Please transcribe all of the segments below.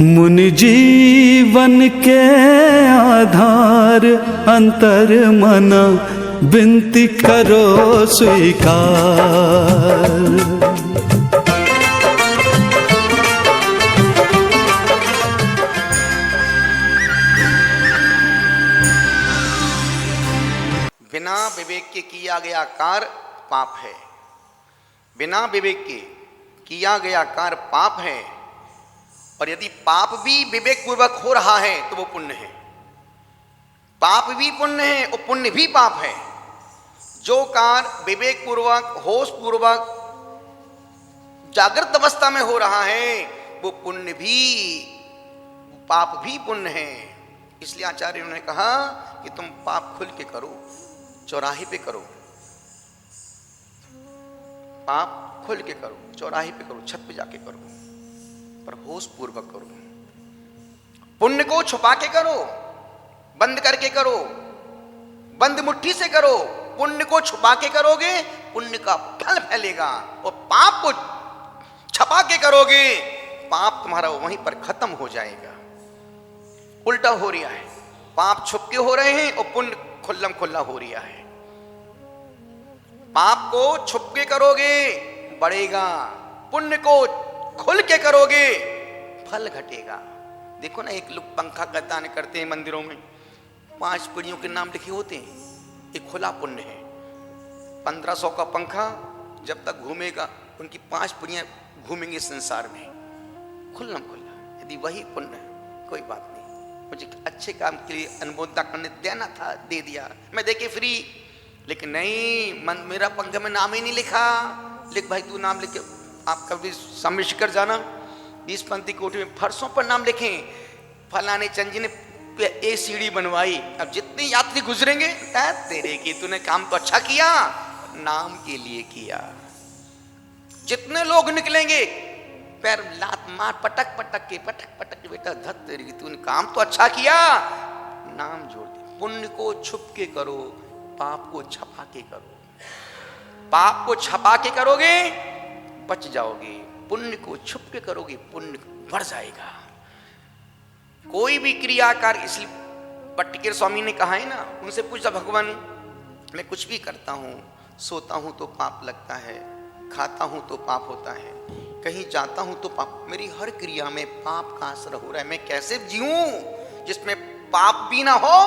मुनि जीवन के आधार अंतर मना विनती करो स्वीकार। बिना विवेक के किया गया कार्य पाप है। बिना विवेक के किया गया कार्य पाप है। और यदि पाप भी विवेक पूर्वक हो रहा है तो वो पुण्य है। पाप भी पुण्य है और पुण्य भी पाप है। जो कार्य विवेक पूर्वक, होश पूर्वक, जागृत अवस्था में हो रहा है वो पुण्य भी, पाप भी पुण्य है। इसलिए आचार्यों ने कहा कि तुम पाप खुल के करो, चौराहे पे करो। पाप खुल के करो, चौराहे पे करो, छत पे जाके करो, पर होश पूर्वक करो। पुण्य को छुपा के करो, बंद करके करो, बंद मुट्ठी से करो। पुण्य को छुपा के करोगे, पुण्य का फल फैलेगा। और पाप को छुपा के करोगे, पाप तुम्हारा वहीं पर खत्म हो जाएगा। उल्टा हो रहा है, पाप छुप के हो रहे हैं और पुण्य खुल्लम खुल्ला हो रहा है। पाप को छुप के करोगे बढ़ेगा, पुण्य को खुल के करोगे फल घटेगा। देखो ना, एक लोग पंखा का दान करते हैं मंदिरों में, 5 पीढ़ियों के नाम लिखे होते हैं। एक खुला पुण्य है। 1500 का पंखा जब तक घूमेगा उनकी 5 पीढ़ियां घूमेंगे संसार में, खुल्लम खुल्ला। यदि वही पुण्य, कोई बात नहीं, मुझे अच्छे काम के लिए अनुमोदना करने देना था, दे दिया, मैं देके फ्री। लेकिन नहीं, मेरा पंखा में नाम ही नहीं लिखा। लिख भाई, तू नाम लिख। आप कभी समय शिखर जाना, 20 पंथी कोठी में फर्शों पर नाम लिखें, फलाने चंद जी ने ये सीढ़ी बनवाई। अब जितने यात्री गुजरेंगे, तेरे की तूने काम तो अच्छा किया, नाम के लिए किया। जितने लोग निकलेंगे, पैर लात मार, पटक पटक के बेटा धत तेरे की, तूने काम तो अच्छा किया, नाम जोड़ दे। पुण्य को छुप के करो, पाप को छपा के करो। पाप को छपा के करोगे बच जाओगे, पुण्य को छुप के करोगे पुण्य बढ़ जाएगा। कोई भी क्रियाकार, इसलिए पट्टिकेर स्वामी ने कहा है ना, उनसे पूछा, भगवान मैं कुछ भी करता हूँ, सोता हूँ तो पाप लगता है, खाता हूँ तो पाप होता है, कहीं जाता हूँ तो पाप, मेरी हर क्रिया में पाप का असर हो रहा है, मैं कैसे जीऊँ जिसमें पाप भी ना हो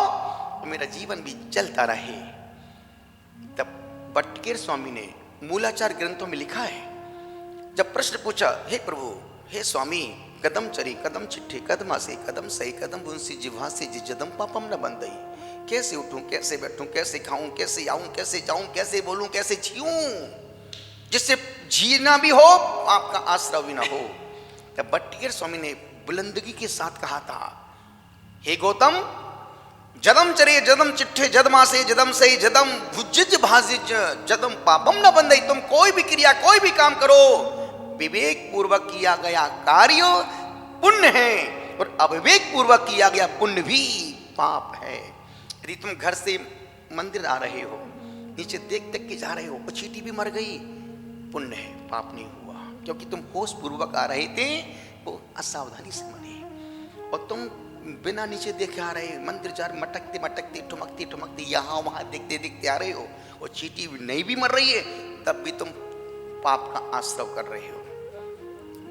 तो मेरा जीवन भी चलता रहे। तब पट्टिकेर स्वामी ने मूलाचार ग्रंथों में लिखा है, जब प्रश्न पूछा, हे प्रभु, हे स्वामी, कदम चरी कदम चिट्ठे कदमा से कदम सही कदम बुंसी जिह्वा से जदम पापम न बंदई। कैसे उठूं, कैसे बैठूं, कैसे खाऊं, कैसे आऊं, कैसे जाऊं, कैसे बोलूं, कैसे जीऊं जिससे जीना भी हो, आपका आश्रय भी ना हो। तब पट्टिकेर स्वामी ने बुलंदगी के साथ कहा था, हे गौतम, जदम चरे जदम चिट्ठे जदमा से जदम सही जदम भुजिज भाजिज जदम पापम न बंदई। तुम कोई भी क्रिया, कोई भी काम करो, विवेक पूर्वक किया गया कार्य पुण्य है और अविवेक पूर्वक किया गया पुण्य भी पाप है। यदि तुम घर से मंदिर आ रहे हो, नीचे देख देख के जा रहे हो, चींटी भी मर गई, पुण्य है, पाप नहीं हुआ, क्योंकि तुम होश पूर्वक आ रहे थे, वो असावधानी से मरे। और तुम बिना नीचे देखे आ रहे, मंदिर जा रहे, मटकते मटकते ठुमकते ठुमकते यहाँ वहाँ देखते देखते आ रहे हो, और चींटी नहीं भी मर रही है, तब भी तुम पाप का आश्रय कर रहे हो।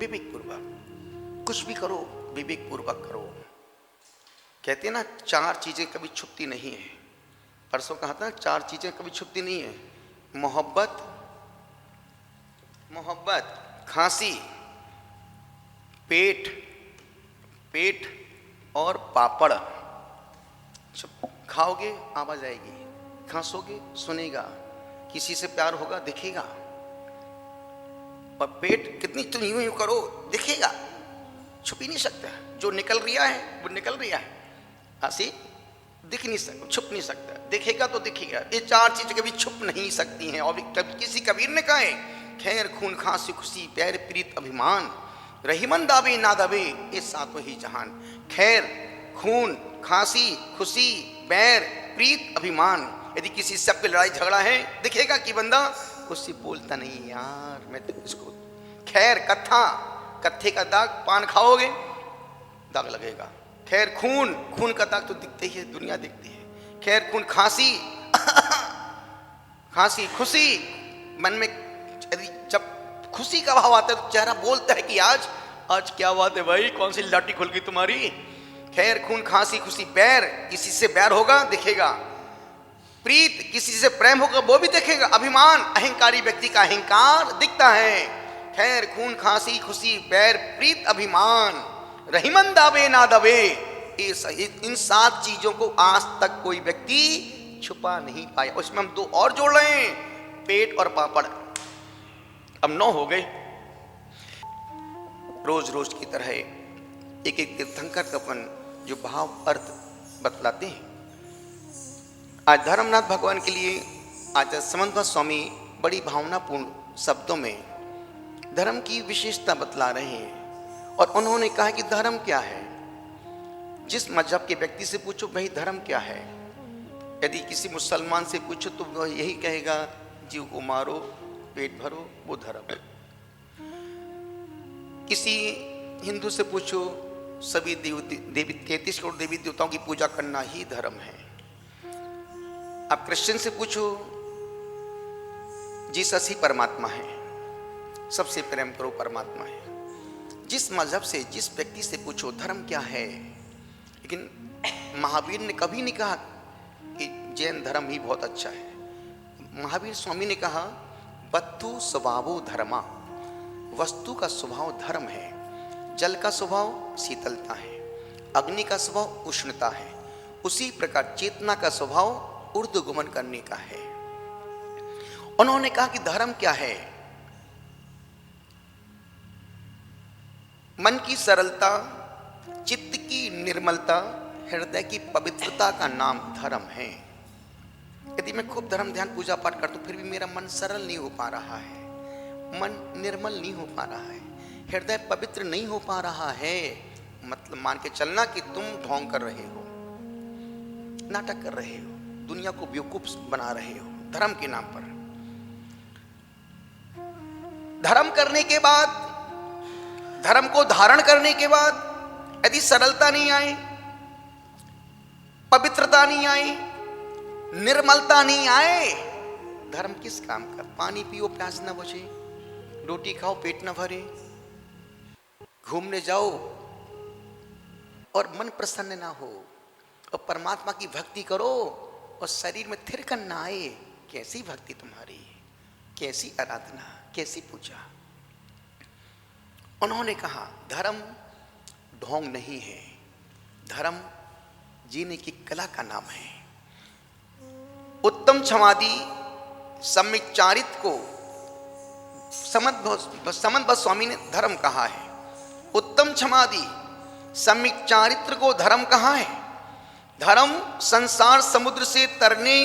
विवेक पूर्वक कुछ भी करो, विवेक पूर्वक करो। कहते हैं ना, 4 चीजें कभी छुपती नहीं है। परसों कहा था, 4 चीजें कभी छुपती नहीं है, मोहब्बत, खांसी, पेट और पापड़। खाओगे आवाज आएगी, खांसोगे सुनेगा, किसी से प्यार होगा दिखेगा, और पेट कितनी तुम यूं यूं करो दिखेगा, छुप ही नहीं सकता। जो निकल रहा है वो निकल रहा है, हंसी दिख नहीं सकता, छुप नहीं सकता, दिखेगा तो दिखेगा। ये 4 चीजें कभी छुप नहीं सकती हैं। और किसी कबीर ने कहा है, खैर खून खांसी खुशी पैर प्रीत अभिमान, रहीमन दावे ना दावे ये 7 ही जहान। खैर, खून, खांसी, खुशी, बैर, प्रीत, अभिमान। यदि किसी से आपकी लड़ाई झगड़ा है, दिखेगा कि बंदा उससे बोलता नहीं, यार मैं तो इसको। खैर, कत्थे का दाग, पान खाओगे दाग लगेगा। खैर खून, खून का दाग तो दिखते ही है, दुनिया दिखती है। खैर खून, खांसी खांसी, खुशी, मन में जब खुशी का भाव आता है तो चेहरा बोलता है कि आज क्या बात है भाई, कौन सी लाठी खुल गई तुम्हारी। खैर खून, खांसी, खुशी। बैर, किसी से बैर होगा दिखेगा। प्रीत, किसी से प्रेम होगा वो भी देखेगा। अभिमान, अहंकारी व्यक्ति का अहंकार दिखता है। खैर खून, खांसी, खुशी, बैर, प्रीत, अभिमान, रहीमन दावे ना दबे, इन 7 चीजों को आज तक कोई व्यक्ति छुपा नहीं पाया। उसमें हम 2 और जोड़ रहे हैं, पेट और पापड़। अब 9 हो गए। रोज रोज की तरह एक एक तीर्थंकर का अपन जो भाव अर्थ बतलाते हैं। आज धर्मनाथ भगवान के लिए आचार्य समन्वय स्वामी बड़ी भावनापूर्ण शब्दों में धर्म की विशेषता बतला रहे हैं। और उन्होंने कहा कि धर्म क्या है। जिस मजहब के व्यक्ति से पूछो भाई धर्म क्या है, यदि किसी मुसलमान से पूछो तो वह यही कहेगा जीव को मारो, पेट भरो, वो धर्म है। किसी हिंदू से पूछो, सभी देवी 33 करोड़ देवी देवताओं की पूजा करना ही धर्म है। अब क्रिश्चियन से पूछो, जीसस ही परमात्मा है, सबसे प्रेम करो, परमात्मा है। जिस मजहब से, जिस व्यक्ति से पूछो धर्म क्या है, लेकिन महावीर ने कभी नहीं कहा कि जैन धर्म ही बहुत अच्छा है। महावीर स्वामी ने कहा वस्तु स्वभावो धर्मा, वस्तु का स्वभाव धर्म है। जल का स्वभाव शीतलता है, अग्नि का स्वभाव उष्णता है, उसी प्रकार चेतना का स्वभाव ऊर्ध्वगमन करने का है। उन्होंने कहा कि धर्म क्या है, मन की सरलता, चित्त की निर्मलता, हृदय की पवित्रता का नाम धर्म है। यदि मैं खूब धर्म ध्यान पूजा पाठ करता हूं फिर भी मेरा मन सरल नहीं हो पा रहा है, मन निर्मल नहीं हो पा रहा है, हृदय पवित्र नहीं हो पा रहा है, मतलब मान के चलना कि तुम ढोंग कर रहे हो, नाटक कर रहे हो, दुनिया को बेवकूफ बना रहे हो धर्म के नाम पर। धर्म करने के बाद, धर्म को धारण करने के बाद यदि सरलता नहीं आए, पवित्रता नहीं आए, निर्मलता नहीं आए, धर्म किस काम का। पानी पियो प्यास न बुझे, रोटी खाओ पेट न भरे, घूमने जाओ और मन प्रसन्न ना हो, और परमात्मा की भक्ति करो और शरीर में थिरकन ना आए। कैसी भक्ति तुम्हारी, कैसी आराधना, कैसी पूजा। उन्होंने कहा धर्म ढोंग नहीं है, धर्म जीने की कला का नाम है। उत्तम क्षमादि सम्यक चारित्र को समन्वय स्वामी ने धर्म कहा है। उत्तम क्षमादि सम्यक चारित्र को धर्म कहा है। धर्म संसार समुद्र से तरने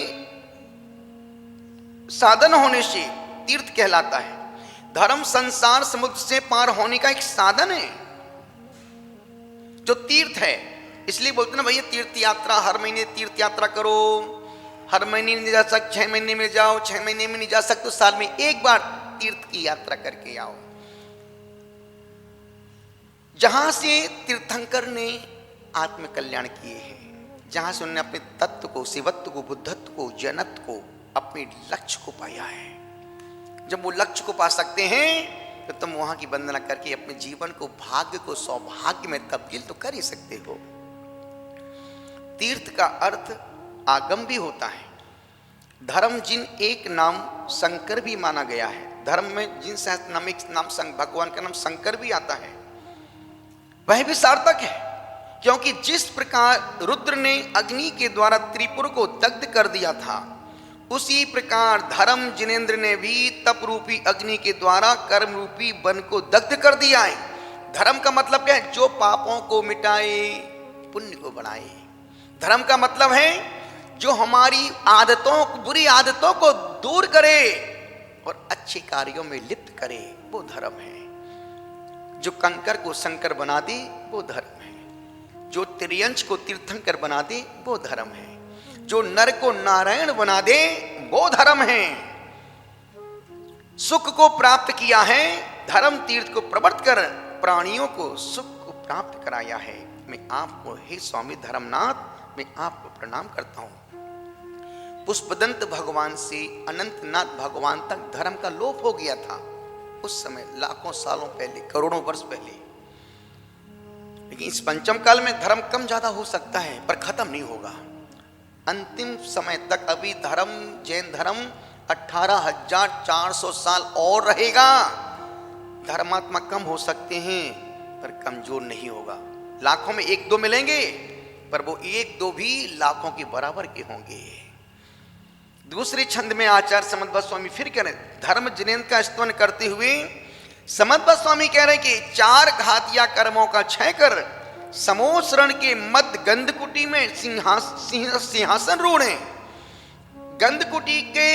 साधन होने से तीर्थ कहलाता है। धर्म संसार समुद्र से पार होने का एक साधन है जो तीर्थ है। इसलिए बोलते ना भैया तीर्थ यात्रा, हर महीने तीर्थ यात्रा करो। हर महीने नहीं जा सकते, 6 महीने में जाओ, 6 महीने में नहीं जा सकते तो साल में एक बार तीर्थ की यात्रा करके आओ। जहां से तीर्थंकर ने आत्म कल्याण किए हैं, जहां से उन्होंने अपने तत्व को, शिवत्व को, बुद्धत्व को, जैनत्व को, अपने लक्ष्य को पाया है। जब वो लक्ष्य को पा सकते हैं तो तुम वहां की वंदना करके अपने जीवन को, भाग्य को सौभाग्य में तब्दील तो कर ही सकते हो। तीर्थ का अर्थ आगम भी होता है। धर्म जिन एक नाम शंकर भी माना गया है। धर्म में जिन सहस्त्र नाम एक नाम भगवान का नाम शंकर भी आता है, वह भी सार्थक है। क्योंकि जिस प्रकार रुद्र ने अग्नि के द्वारा त्रिपुर को दग्ध कर दिया था, उसी प्रकार धर्म जिनेन्द्र ने भी तप रूपी अग्नि के द्वारा कर्म रूपी वन को दग्ध कर दिया है। धर्म का मतलब क्या है? जो पापों को मिटाए, पुण्य को बढ़ाए। धर्म का मतलब है जो हमारी आदतों, बुरी आदतों को दूर करे और अच्छे कार्यों में लिप्त करे, वो धर्म है। जो कंकर को शंकर बना दे, वो धर्म है। जो त्रियंश को तीर्थंकर बना दे, वो धर्म है। जो नर को नारायण बना दे, वो धर्म है। सुख को प्राप्त किया है, धर्म तीर्थ को प्रवर्त कर प्राणियों को सुख को प्राप्त कराया है। मैं आपको हे स्वामी धर्मनाथ, मैं आपको प्रणाम करता हूं। पुष्पदंत भगवान से अनंतनाथ भगवान तक धर्म का लोप हो गया था उस समय, लाखों सालों पहले, करोड़ों वर्ष पहले। लेकिन इस पंचम काल में धर्म कम ज्यादा हो सकता है पर खत्म नहीं होगा। अंतिम समय तक अभी धर्म, जैन धर्म 18,400 साल और रहेगा। धर्मात्मा कम हो सकते हैं पर कमजोर नहीं होगा। लाखों में एक दो मिलेंगे पर वो एक दो भी लाखों के बराबर के होंगे। दूसरे छंद में आचार्य समद्भक्त स्वामी फिर कह रहे धर्म जिनेन्द्र का स्तवन करते हुए समद्भक्त स्वामी कह रहे कि 4 घातिया कर्मों का क्षय कर समोसरण के मध्य गंधकुटी में सिंहासन रूढ़ है। गंधकुटी के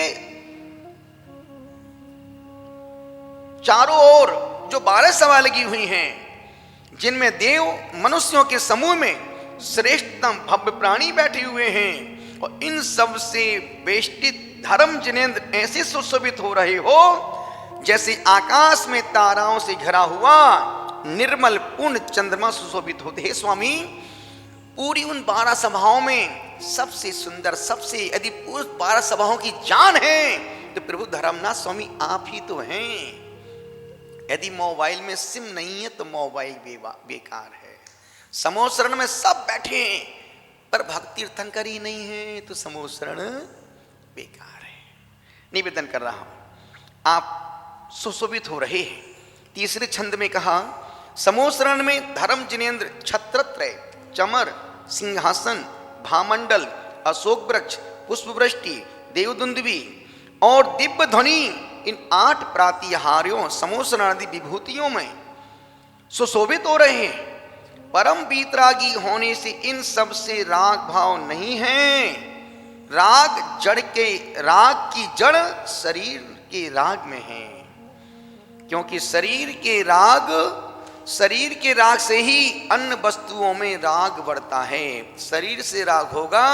चारों ओर जो 12 सभा लगी हुई हैं, जिनमें देव मनुष्यों के समूह में श्रेष्ठतम भव्य प्राणी बैठे हुए हैं, और इन सब से बेष्टित धर्म जिनेन्द्र ऐसे सुशोभित हो रहे हो जैसे आकाश में ताराओं से घिरा हुआ निर्मल पूर्ण चंद्रमा सुशोभित होते। हे स्वामी, पूरी उन 12 सभाओं में सबसे सुंदर, सबसे, यदि पूरी 12 सभाओं की जान है तो प्रभु धर्मनाथ स्वामी आप ही तो हैं। यदि मोबाइल में सिम नहीं है तो मोबाइल बेकार है। समोसरण में सब बैठे हैं पर भक्त तीर्थंकर ही नहीं है तो समोसरण बेकार है। निवेदन कर रहा हूं, आप सुशोभित हो रहे हैं। तीसरे छंद में कहा समोसरण में धर्म जिनेन्द्र छत्रत्रय, चमर, सिंहासन, भामंडल, अशोक वृक्ष, पुष्पवृष्टि, देवदुंदुभी और दिव्य ध्वनि, इन 8 प्रातिहार्यों समोसरण आदि विभूतियों में सुशोभित हो रहे हैं। परम वीतरागी होने से इन सब से राग भाव नहीं है। राग की जड़ शरीर के राग में है, क्योंकि शरीर के राग से ही अन्य वस्तुओं में राग बढ़ता है। शरीर से राग होगा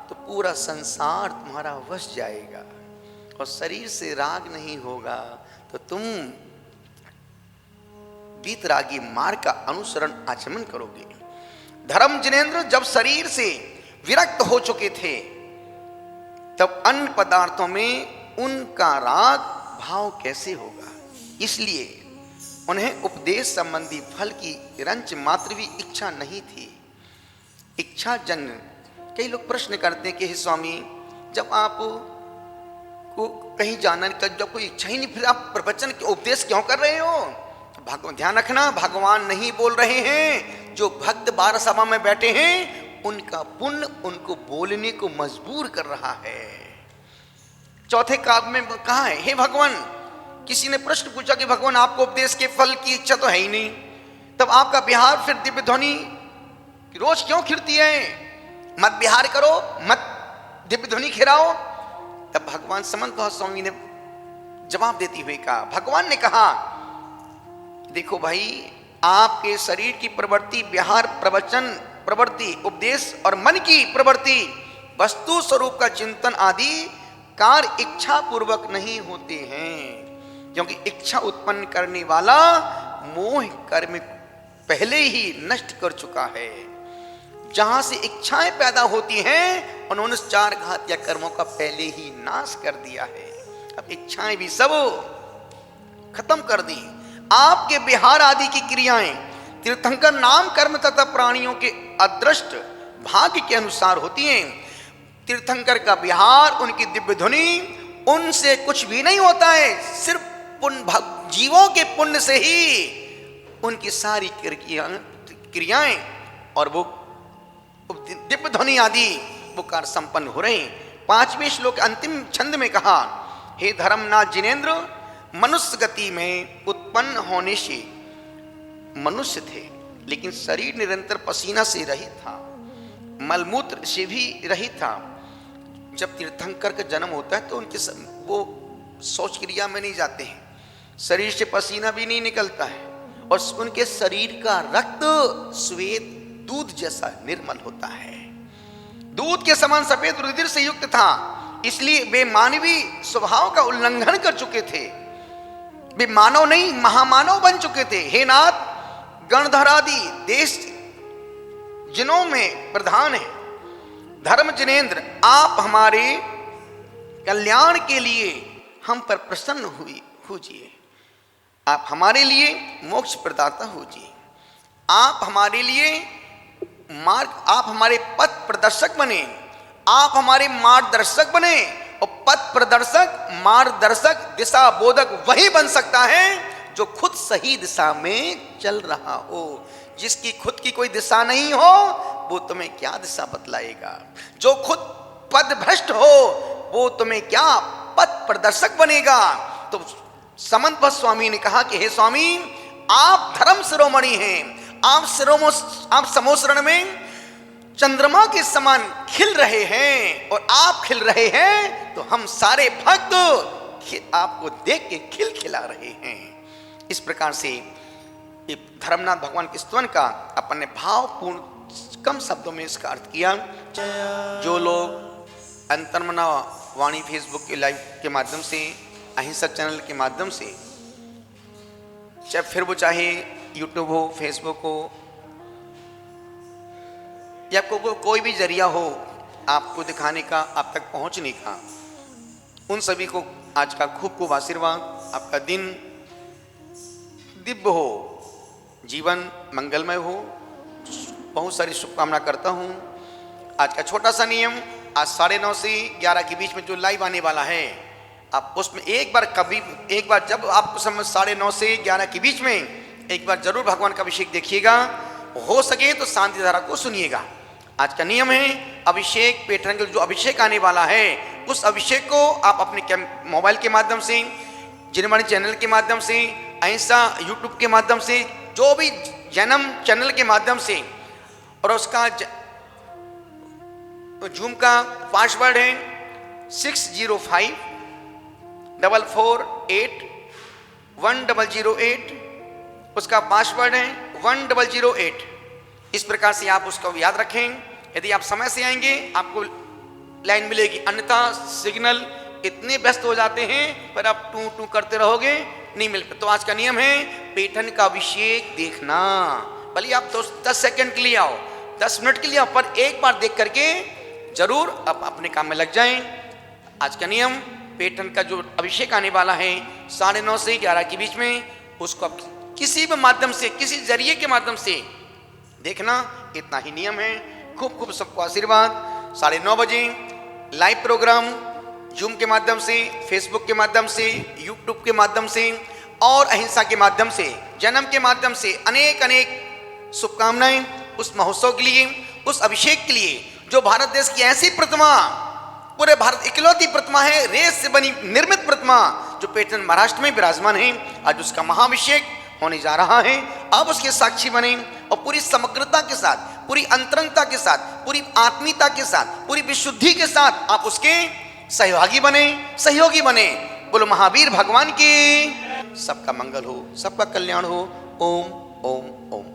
तो पूरा संसार तुम्हारा वश जाएगा, और शरीर से राग नहीं होगा तो तुम वीतरागी मार्ग का अनुसरण आचमन करोगे। धर्म जिनेन्द्र जब शरीर से विरक्त हो चुके थे तब अन्य पदार्थों में उनका राग भाव कैसे होगा। इसलिए उन्हें उपदेश संबंधी फल की रंच मात्र भी इच्छा नहीं थी। इच्छा जन्य कई लोग प्रश्न करते हैं कि हे स्वामी, जब आप को कहीं जाना जब कोई इच्छा ही नहीं, फिर आप प्रवचन के उपदेश क्यों कर रहे हो। ध्यान रखना, भगवान नहीं बोल रहे हैं। जो भक्त 12 सभा में बैठे हैं उनका पुण्य उनको बोलने को मजबूर कर रहा है। चौथे काव्य में कहा है, हे भगवान, किसी ने प्रश्न पूछा कि भगवान आपको उपदेश के फल की इच्छा तो है ही नहीं, तब आपका बिहार फिर दिव्य ध्वनि रोज क्यों खिरती है। मत बिहार करो, मत दिव्य ध्वनि खिराओ। तब भगवान समद्भक्त स्वामी ने जवाब देते हुए कहा, भगवान ने कहा देखो भाई, आपके शरीर की प्रवृत्ति, विहार, प्रवचन प्रवृत्ति, उपदेश और मन की प्रवृत्ति, वस्तु स्वरूप का चिंतन आदि कार्य इच्छा पूर्वक नहीं होते हैं, क्योंकि इच्छा उत्पन्न करने वाला मोह कर्म पहले ही नष्ट कर चुका है। जहां से इच्छाएं पैदा होती हैं उन्होंने 4 घातिया कर्मों का पहले ही नाश कर दिया है। अब इच्छाएं भी सब खत्म कर दी। आपके विहार आदि की क्रियाएं तीर्थंकर नाम कर्म तथा प्राणियों के अदृष्ट भाग्य के अनुसार होती हैं। तीर्थंकर का विहार, उनकी दिव्य ध्वनि, उनसे कुछ भी नहीं होता है। सिर्फ जीवों के पुण्य से ही उनकी सारी क्रियाएं और वो दिव्य ध्वनि आदि वो कार्य संपन्न हो रहे हैं। 5वें श्लोक अंतिम छंद में कहा, हे धर्मनाथ जिनेन्द्र, मनुष्य गति में उत्पन्न होने से मनुष्य थे, लेकिन शरीर निरंतर पसीना से रहित था, मलमूत्र से भी रहित था। जब तीर्थंकर का जन्म होता है तो उनके वो शौच क्रिया में नहीं जाते हैं, शरीर से पसीना भी नहीं निकलता है, और उनके शरीर का रक्त श्वेत दूध जैसा निर्मल होता है, दूध के समान सफेद रुधिर से युक्त था। इसलिए वे मानवीय स्वभाव का उल्लंघन कर चुके थे। वे मानव नहीं महामानव बन चुके थे। हे नाथ, गणधरादि देश जिनों में प्रधान है, धर्म जिनेन्द्र आप हमारे कल्याण के लिए हम पर प्रसन्न होजिए। आप हमारे लिए मोक्ष प्रदाता होजिए। आप हमारे लिए मार्ग, आप हमारे पथ प्रदर्शक बने, आप हमारे मार्गदर्शक बने। और पथ प्रदर्शक, मार्गदर्शक, दिशा बोधक वही बन सकता है जो खुद सही दिशा में चल रहा हो। जिसकी खुद की कोई दिशा नहीं हो वो तुम्हें क्या दिशा बतलाएगा। जो खुद पद भ्रष्ट हो वो तुम्हें क्या पथ प्रदर्शक बनेगा। तो समंत भट्ट स्वामी ने कहा कि हे स्वामी, आप धर्म शिरोमणि हैं, आप समोसरण में चंद्रमा के समान खिल रहे हैं, और आप खिल रहे हैं तो हम सारे भक्त आपको देख के खिलखिला रहे हैं। इस प्रकार से ये धर्मनाथ भगवान के स्तवन का अपन ने भावपूर्ण कम शब्दों में इसका अर्थ किया। जो लोग अंतर्मना वाणी फेसबुक के लाइव के माध्यम से, अहिंसक चैनल के माध्यम से, फिर वो चाहे यूट्यूब हो, फेसबुक हो, या कोई भी जरिया हो आपको दिखाने का, आप तक पहुंचने का, उन सभी को आज का खूब खूब आशीर्वाद। आपका दिन दिव्य हो, जीवन मंगलमय हो, बहुत सारी शुभकामना करता हूं। आज का छोटा सा नियम, आज 9:30 से 11 के बीच में जो लाइव आने वाला है, आप उसमें एक बार जब आपको समझ 9:30 से 11 के बीच में एक बार जरूर भगवान का अभिषेक देखिएगा। हो सके तो शांति धारा को सुनिएगा। आज का नियम है अभिषेक पैटर्न, जो अभिषेक आने वाला है उस अभिषेक को आप अपने मोबाइल के माध्यम से, जिनवाणी चैनल के माध्यम से, अहिंसा यूट्यूब के माध्यम से, जो भी जन्म चैनल के माध्यम से, और उसका जूम का पासवर्ड है 6054481008, उसका पासवर्ड है 1008। इस प्रकार से आप उसको याद रखें। यदि आप समय से आएंगे आपको लाइन मिलेगी, अन्यथा सिग्नल इतने व्यस्त हो जाते हैं पर आप टू टू करते रहोगे, नहीं मिल। तो आज का नियम है पैठन का अभिषेक देखना। भले आप 10 सेकंड के लिए आओ, 10 मिनट के लिए आओ, पर एक बार देख करके जरूर आप अपने काम में लग जाएं। आज का नियम पैठन का जो अभिषेक आने वाला है 9:30 से 11 के बीच में, उसको आप किसी भी माध्यम से, किसी जरिए के माध्यम से देखना, इतना ही नियम है। खूब खूब सबको आशीर्वाद। 9:30 बजे लाइव प्रोग्राम जूम के माध्यम से, फेसबुक के माध्यम से, यूट्यूब के माध्यम से और अहिंसा के माध्यम से, जन्म के माध्यम से अनेक अनेक शुभकामनाएं उस महोत्सव के लिए, उस अभिषेक के लिए, जो भारत देश की ऐसी प्रतिमा, पूरे भारत इकलौती प्रतिमा है, रेत से बनी निर्मित प्रतिमा जो पैठन महाराष्ट्र में विराजमान है। आज उसका महाअभिषेक होने जा रहा है। अब उसके साक्षी बने और पूरी समग्रता के साथ, पूरी अंतरंगता के साथ, पूरी आत्मीयता के साथ, पूरी विशुद्धि के साथ आप उसके सहयोगी बने, सहयोगी बने। बोलो महावीर भगवान की। सबका मंगल हो, सबका कल्याण हो। ओम ओम ओम।